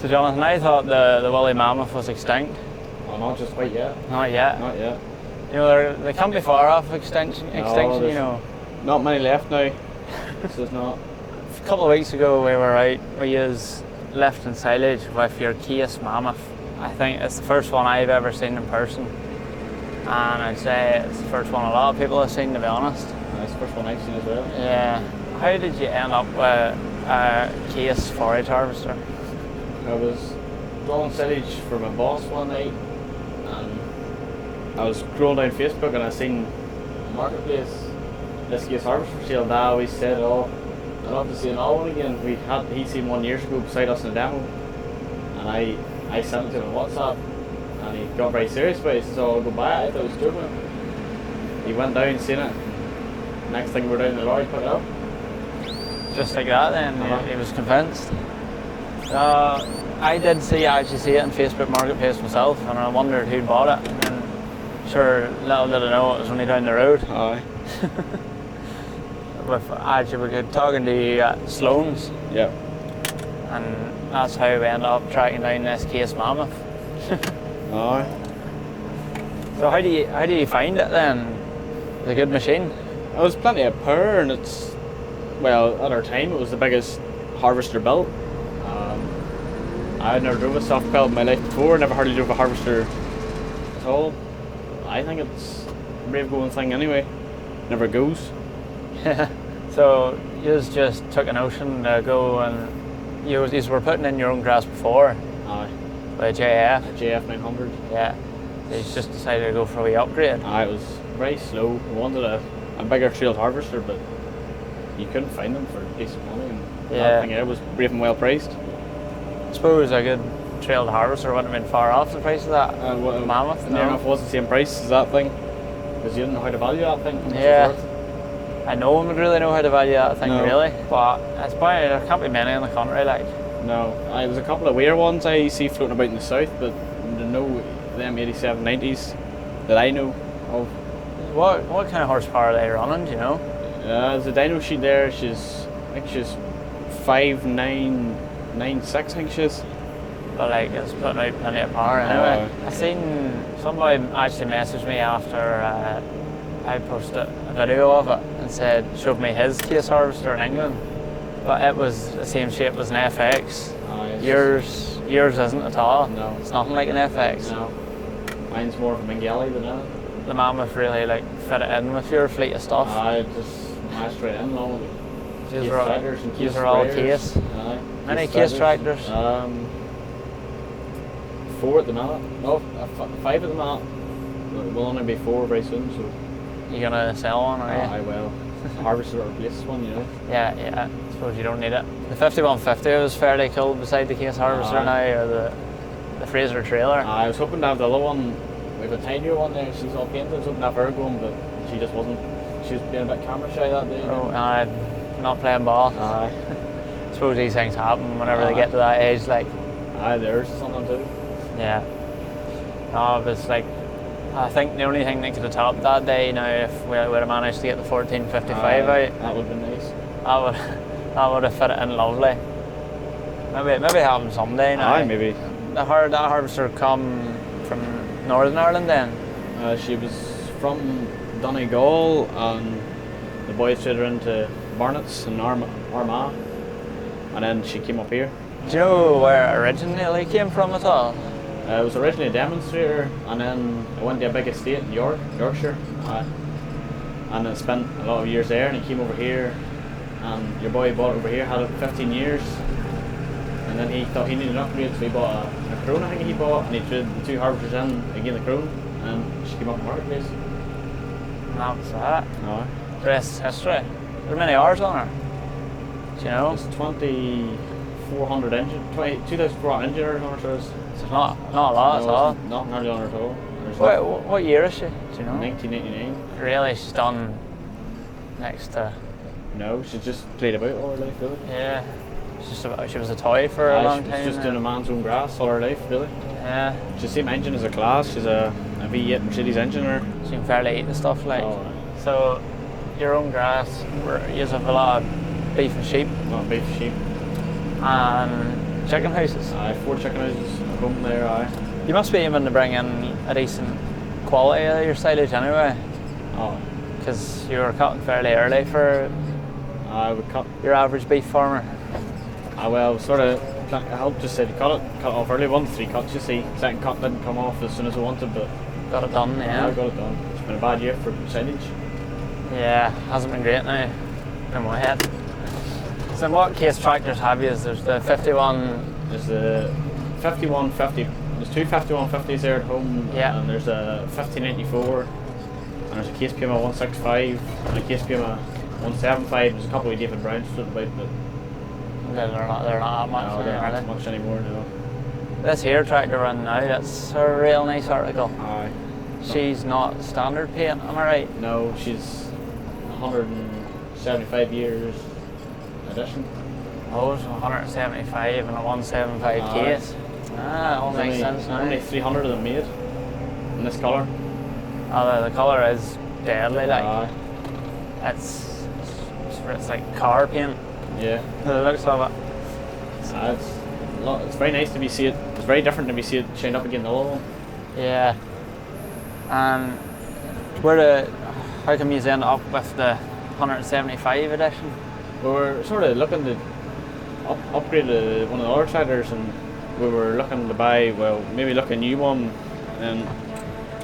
So Jonathan, I thought the woolly mammoth was extinct. Oh, not just quite yet. Not yet. Not yet. You know, they can't be far off extinction, No, you know. Not many left now. This is not. A couple of weeks ago we were out, we used lifting silage with your Case Mammoth. I think it's the first one I've ever seen in person. And I'd say it's the first one a lot of people have seen, to be honest. It's the first one I've seen as well. Yeah. How did you end up with a Case forage harvester? I was drawing silage for my boss one night, and I was scrolling down Facebook and I seen Marketplace this Case harvester for sale. Dad always said, "Oh, I'd love to see another one again." He'd seen one years ago beside us in a demo, and I sent it to him on WhatsApp, and he got very serious about it. So I'll go buy it. I thought it was stupid. He went down, seen it. Next thing we're down the lorry, pick it up. Just like that then, he was convinced. I did actually see it on Facebook Marketplace myself, and I wondered who'd bought it. And sure, little did I know it was only down the road. Aye. We were talking to you at Sloan's. Yeah. And that's how we ended up tracking down this Case Mammoth. Aye. So how do you find it then? It's a good machine. It was plenty of power, and it's, well, at our time it was the biggest harvester built. I had never drove a soft belt in my life before, never hardly drove a harvester at all. I think it's a brave going thing anyway. Never goes. So you just took a notion to go, and you were putting in your own grass before. Aye. By JF. JF 900. Yeah. So you just decided to go for a wee upgrade. Aye, it was very slow. We wanted a bigger trailed harvester, but you couldn't find them for decent money. And that thing there was brave and well priced. I suppose a good trailed harvester wouldn't have been far off the price of that Mammoth. Near enough was the same price as that thing, because you didn't know how to value that thing. Yeah. I no one would really know how to value that thing, No. really. But it's probably, there can't be many in the country, like. No, there's a couple of weird ones I see floating about in the south, but there are no them 87, 90s that I know of. What kind of horsepower are they running, do you know? There's a dyno sheet there. I think she's 5.996, I think she is. But like, it's putting out plenty of power anyway. I seen somebody actually messaged me after I posted a video of it and showed me his Case harvester in England. But it was the same shape as an FX. Yours isn't at all. No. It's nothing like an FX. No. Mine's more of a Mingeli than that. The Mammoth really like fit it in with your fleet of stuff. I just mashed right in along with These Case are all- tractors and these Case are all sprayers. Case. Aye. Many Case tractors? 4 at the minute. No, 5 at the minute. We'll only be 4 very soon, so. You gonna sell one, are you? Aye, well. A harvester or replace one, you know. Yeah. I suppose you don't need it. The 5150 was fairly cool beside the Case harvester now, or the Fraser trailer. I was hoping to have the other one. We have a tinier one there. She's all painted. I was hoping to have her going, but she just wasn't. She was being a bit camera shy that day. Oh, not playing ball. Aye. I suppose these things happen whenever they get to that age, like. Aye, there's something too. Yeah. No, but it's like, I think the only thing that could have topped that day now, if we would have managed to get the 1455 out, that would have been nice. that would have fit it in lovely. Maybe have them someday now. Aye, maybe. That harvester come from Northern Ireland then? She was from Donegal, and the boys took her into Barnett's in Armagh, and then she came up here. Do you know where it originally came from at all? It was originally a demonstrator, and then I went to a big estate in Yorkshire, and I spent a lot of years there, and it came over here, and your boy bought it over here, had it for 15 years, and then he thought he needed an upgrade, so he bought a Crone, I think he bought, and he traded the 2 harvesters in, again the Crone, and she came up in Marketplace. That's that. No. The rest is history. There's many hours on her. Do you know? It's 2,400 engine, 2,400 engine hours on her, so It's not a lot at all. Not hardly on her at all. What year is she? Do you know? 1999. Really, she's done next to. No, she's just played about all her life, really. Yeah. She was a toy for a long time. She's just doing a man's own grass all her life, really. Yeah. She's the same engine as her class. She's a V8 Mercedes engine. She can fairly eat the stuff, like. Oh, right. So, your own grass, you have a lot of beef and sheep. Not beef, sheep. And chicken houses? Aye, 4 chicken houses at home there, aye. You must be aiming to bring in a decent quality of your silage anyway, Oh, because you were cutting fairly early for I would cut. your average beef farmer. Well, sort of. I helped just say to cut it off early. 1 to 3 cuts, you see. Second cut didn't come off as soon as I wanted, but Got it done, yeah. I got it done. It's been a bad year for silage. Yeah, hasn't been great now in my head. So what Case tractors have you? There's the 51. There's the 5150. There's 2 5150s there at home. Yeah. And there's a 1584. And there's a Case Puma 165 and a Case Puma 175. There's a couple of David Browns stood about, but They're not that much. no, they're not much anymore now. This here tractor run now, that's a real nice article. Aye. She's not standard paint, am I right? No, she's 175 years edition. Oh, it's 175 and a 175 Aye. Case. Ah, all There's makes sense now. only 300 of them made in this colour. Although the colour is deadly, like Aye. it's like car paint. Yeah. The looks of it. It's very nice to be see it. It's very different to be see it shined up against the other one. Yeah. And how come you end up with the 175 edition? We were sort of looking to upgrade one of the other tractors, and we were looking to buy, well, maybe look a new one. And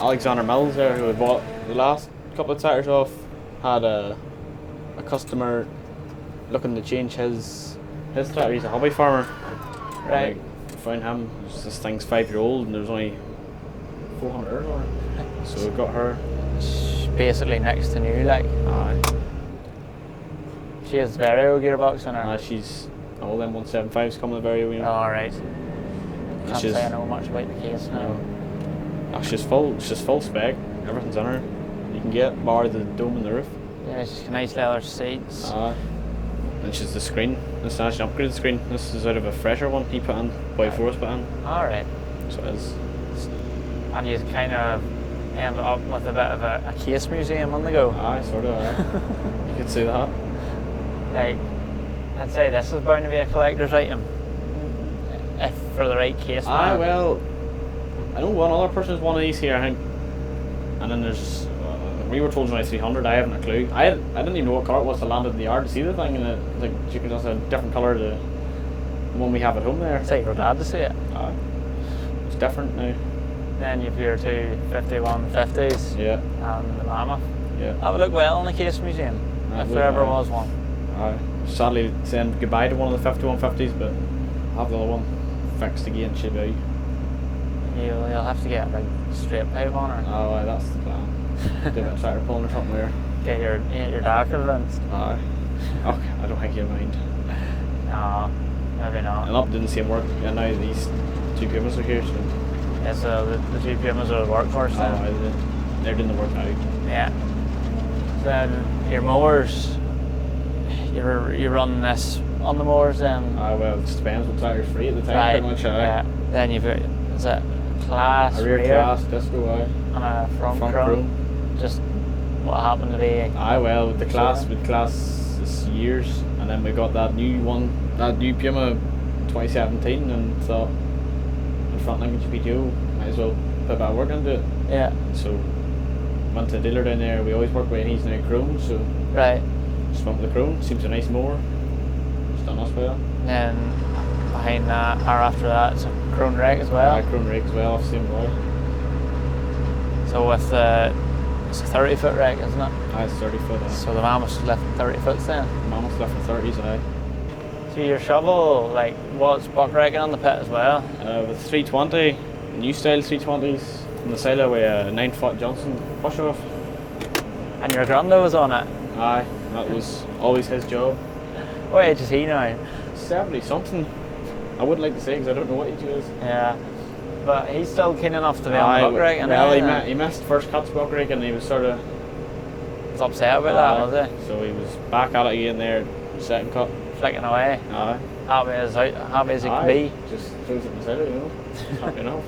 Alexander Mills there, who had bought the last couple of tractors off, had a customer looking to change his tractor. He's a hobby farmer. Right. We found him. This thing's 5-year-old, and there's only 400 hours on it. So we got her. It's basically next to new, like. Aye. She has Vario gearbox in her. She's all them 175s coming the very way. Alright. Can't say I know much about the Case now. She's full spec. Everything's in her. You can get bar the dome and the roof. Yeah, she's got nice leather seats. And she's the screen. This is actually an upgraded screen. This is out of a fresher one he put in, Boy Forest put in. Alright. So it is. And you kind of ended up with a bit of a Case museum on the go. Aye, sort of. Aye. You could see that. Like, I'd say this is bound to be a collector's item. If for the right Case Aye, man. well, I know one other person has one of these here, I think. And then there's, we were told it's only 300, I haven't a clue. I didn't even know what colour it was to land in the yard to see the thing, and it's like, you could just have a different colour to the one we have at home there. I'd say you're glad to see it. Aye. It's different now. Then you've your two 5150s Yeah. and the Mammoth. Yeah. That would look well in the Case museum, That if would, there ever aye. was one. Aye. Sadly saying goodbye to one of the 5150s, but I'll have the other one fixed again, should be. You'll have to get a big straight pipe on her. Oh, aye, that's the plan. Do a bit of tractor pulling or something there. Get your dark convinced. Aye. Okay, I don't think you'll mind. No, maybe not. And up didn't seem work, and now these 2 Pumas are here, so. Yeah, so the two Pumas are the workhorse then. Aye, they're doing the work now. Yeah. Then your mowers, you run this on the mowers then? Aye, well, it just depends what tractor's free at the time, Right. pretty much. Aye. Yeah. Then you've got, is it class, A rear class, disco, aye. and a front chrome? chrome. Just what happened to be. Aye, well, with class it's years, and then we got that new one, that new Puma 2017, and thought, in front language PTO, might as well put a bit of work into it. Yeah. So, went to the dealer down there, we always work with, and he's now chrome, so Right. just went with the chrome, seems a nice mower, it's done us well. Then behind that, or after that, it's a chrome rake as well. Aye, chrome rake as well, same way. So with it's a 30-foot rake, isn't it? Aye, it's 30 foot, aye. So the Mammoth's lifting 30 foots then. Mammoth's left for 30s, aye. So your shovel, like, what's buck raking on the pit as well? With 320, new style 320s, from the silo with a 9-foot Johnson push off. And your Grundle was on it. Aye, that was always his job. What age is he now? 70 something. I wouldn't like to say because I don't know what age he is. Yeah. But he's still keen enough to be on buck raking. Well, he missed first cuts buck raking, and he was sort of was upset about that, was he? So he was back at it again there, second cut. Flicking away. Aye. Happy as he could be. Just throws it in the side, you know. Happy enough.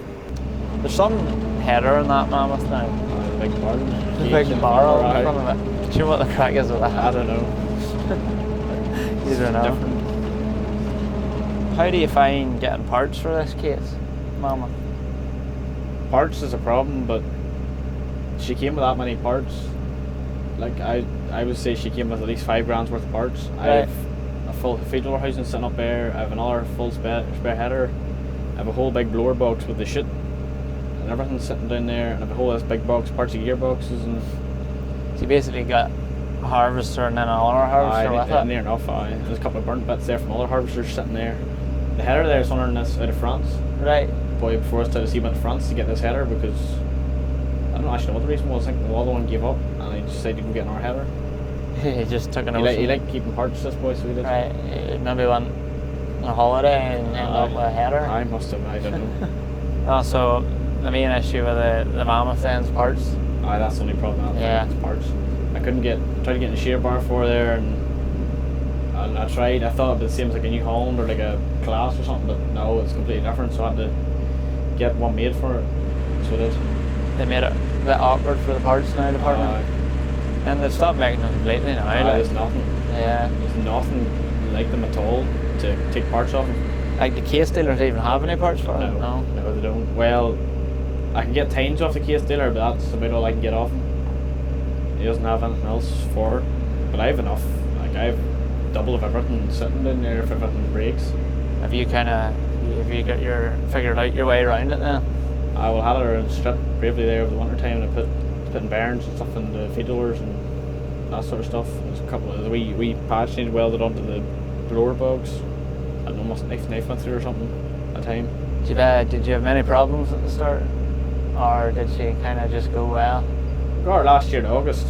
There's some header in that Mammoth now. The big barrel. The big barrel in front of it. Do you know what the crack is with that? I don't know. You don't know. Different. How do you find getting parts for this Case Mammoth? Parts is a problem, but she came with that many parts. Like I would say she came with at least $5,000 worth of parts. Right. I have a full feed roller housing sitting up there. I have another full spare header. I have a whole big blower box with the shit and everything sitting down there, and I have a whole this big box, parts of gearboxes and. So you basically got a harvester and then another harvester with it? Near enough. There's a couple of burnt bits there from other harvesters sitting there. The header there is under this out of France. Right. Boy, before us to see went to France to get this header because I don't actually know what the reason was. I think the other one gave up and I decided to go get another header. He just took an He liked keeping parts, this boy, so he did. Right. He maybe went on a holiday and ended up with a header. I must have, I don't know. Also, the main issue with the Mammoth then is parts. That's the only problem. Yeah. It's parts. I couldn't tried to get in the shear bar for there, and I tried. I thought it was the same as like a New Holland or like a Class or something, but no, it's completely different. So I had to get one made for it. So it is. They made it a bit awkward for the parts now department. And they've stopped making them completely now. There's nothing. Yeah. There's nothing like them at all to take parts off them. Like the Case dealers even have any parts for it? No, they don't. Well, I can get tines off the Case dealer, but that's about all I can get off him. He doesn't have anything else for it. But I have enough. Like I have double of everything sitting down there if everything breaks. Have you figured out your way around it then? I will have it stripped bravely there over the winter time, and I put in bearings and stuff in the feed rollers and that sort of stuff. There's a couple of the wee patch needed welded onto the blower bogs. I don't know, must knife went through or something at the time. Did you have many problems at the start? Or did she kind of just go well? We got her last year in August,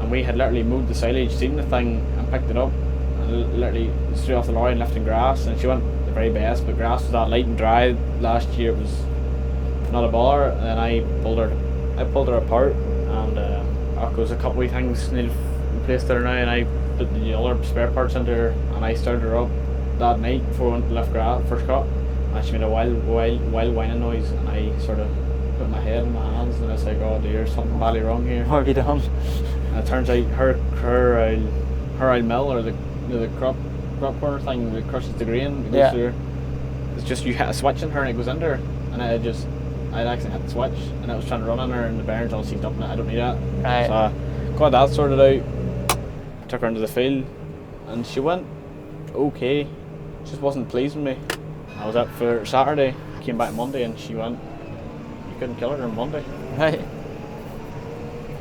and we had literally moved the silage, seen the thing and picked it up, and literally straight off the lorry and lifting grass, and she went the very best, but grass was that light and dry last year, it was not a bother. And then I pulled her apart, and there was a couple of things needed replaced there now, and I put the other spare parts into her, and I started her up that night before I went to lift grass, first cut, and she made a wild whining noise, and I sort of put my head in my hands, and I was like, oh dear, something badly wrong here. What have you done? And it turns out her oil mill, or the crop corner thing that crushes the grain, it goes through. It's just you hit a switch in her and it goes into her, and I'd accidentally hit the switch, and it was trying to run in her, and the bearings all seized up in it. I don't need that. Right. So I got that sorted out, took her into the field, and she went okay. Just wasn't pleased with me. I was up for Saturday, came back Monday, and she went. Couldn't kill her on Monday. Right.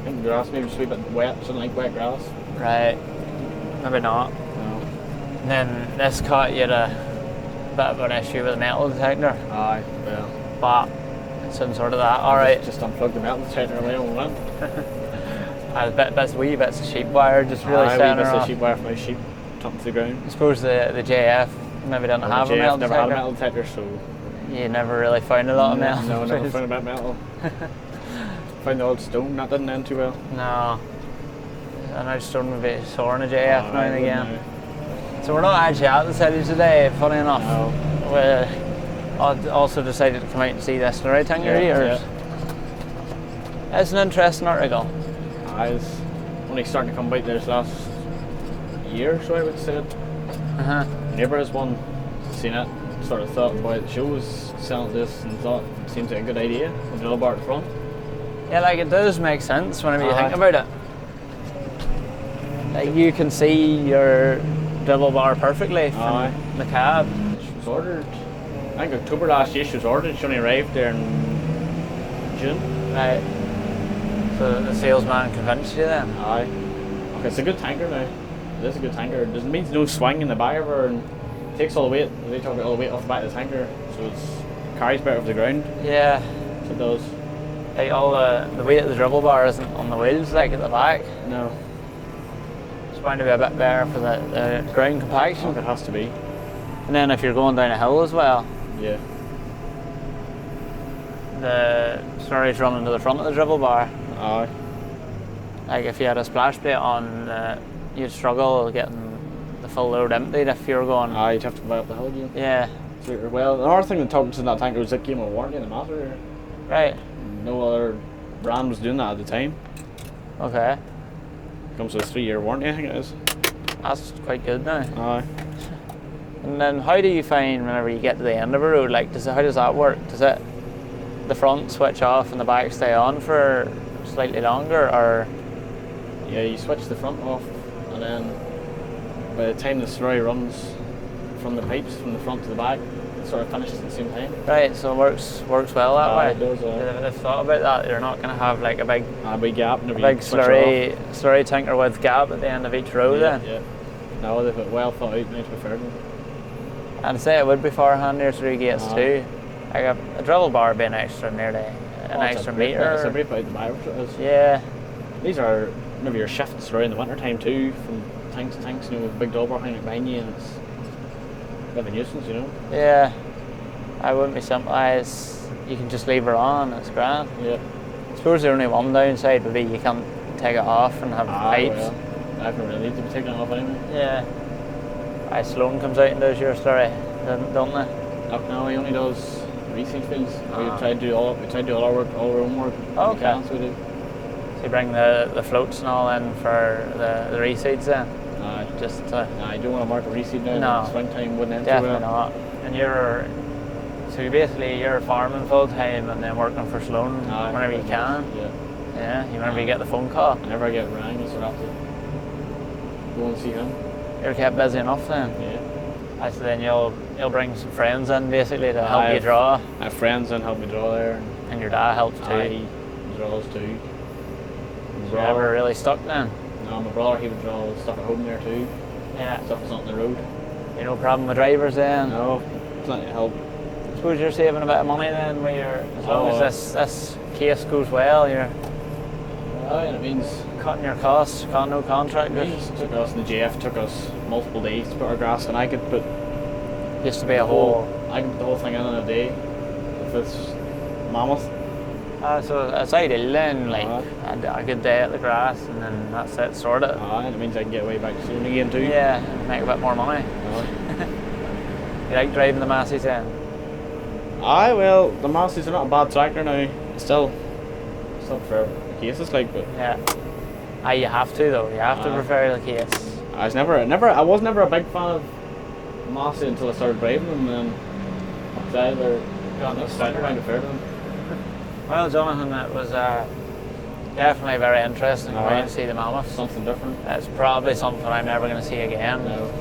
And grass maybe just a wee bit wet, something like wet grass. Right. Maybe not. No. And then this cut you had a bit of an issue with the metal detector. Aye, well. But some sort of that. Alright. Just unplugged the metal detector away and went. Wee bits of sheep wire just really setting her bits off. of sheep wire for my sheep tucked to the ground. I suppose the JF maybe didn't have a metal detector. Never had a metal detector, so you never really found a lot of metal. No, never found a bit of metal. Found the old stone, that didn't end too well. No. I know stone would be sore in a JF now and again. So we're not actually at the city today, funny enough. No. We also decided to come out and see this Slurry thing here. It's an interesting article. It's only starting to come about this last year or so, I would say. Neighbour has one, seen it, sort of thought, boy, the show was selling this, and thought it seems like a good idea, with the little bar at the front. Yeah, like it does make sense whenever you think about it. Like you can see your double bar perfectly from the cab. She was ordered, I think October last year she was ordered, she only arrived there in June. Right. So the salesman convinced you then? Aye. Okay, it's a good tanker now. It is a good tanker. It means no swing in the back of her, and it takes all the weight. They took all the weight off the back of the tanker, so it carries better over the ground. Yeah. So it does. Like all the weight of the dribble bar isn't on the wheels like at the back. No. It's bound to be a bit better for the ground compaction. Oh, it has to be. And then if you're going down a hill as well. Yeah. The Slurry's running to the front of the dribble bar. Aye. Like if you had a splash plate on, you'd struggle getting the full load emptied if you were going. Aye, you'd have to go back up the hill again. Yeah. So, well, another thing that talked to that tanker was it came with warranty in the matter. Right. No other brand was doing that at the time. Okay. Comes with a 3-year warranty, I think it is. That's quite good now. Aye. And then how do you find whenever you get to the end of a road, like how does that work? Does it the front switch off and the back stay on for slightly longer, or? Yeah, you switch the front off, and then by the time the slurry runs from the pipes from the front to the back, it sort of finishes at the same time. Right, so it works well that way. It does. I've thought about that. You're not going to have like a big gap, a big slurry tanker with gap at the end of each row then. Yeah. No, they've got well thought out, nice preferred them. And I'd say it would be far handier through gates too. Like a drill bar being extra nearly an extra metre. It's a brief out the bar, which it is. Yeah. These are maybe your shifting slurry in the winter time too, from tanks to tanks, with a big double bar hanging behind you, and it's a bit of a nuisance, Yeah. I wouldn't be surprised. You can just leave her on, it's grand. Yeah. I suppose the only one downside would be you can't take it off and have pipes. Well, I don't really need to be taking it off anyway. Yeah. Sloan comes out and does your slurry, don't they? Up now, he only does reseed fields. We try to do all our work, all our own work. Oh, okay. So we do. So you bring the floats and all in for the reseeds then? I don't want to mark a reseed now. No. Springtime wouldn't enter. Definitely not. And you're farming full time and then working for Sloan whenever you can. Yeah. Yeah. Whenever you get the phone call. Whenever I get rang, you sort of have to go and see him. You're kept busy enough then. Yeah. So then you'll bring some friends in basically to help you draw. I have friends in help me draw there. And your dad helps too. He draws too. You ever really stuck then? No, my brother, he would draw stuff at home there too. Yeah. Stuff that's not on the road. You no problem with drivers then? No, plenty of help. I suppose you're saving a bit of money then, as long as this case goes well, and it means cutting your costs, no contractors. The GF took us multiple days to put our grass, and I could put used to be I can put the whole thing in a day with this Mammoth. So it's ideal then, like a good day at the grass, and then that's it, sorted. And it means I can get way back soon again too. Yeah, make a bit more money. You like driving the Masseys then? Well, the Masseys are not a bad tractor now. Still prefer the cases, but yeah. You have to though. You have to prefer the case. I was never a big fan of Massey until I started driving them, and then I started trying to prefer them. Well, Jonathan, it was definitely very interesting going to see the Mammoth. Something different. It's probably something I'm never going to see again. No.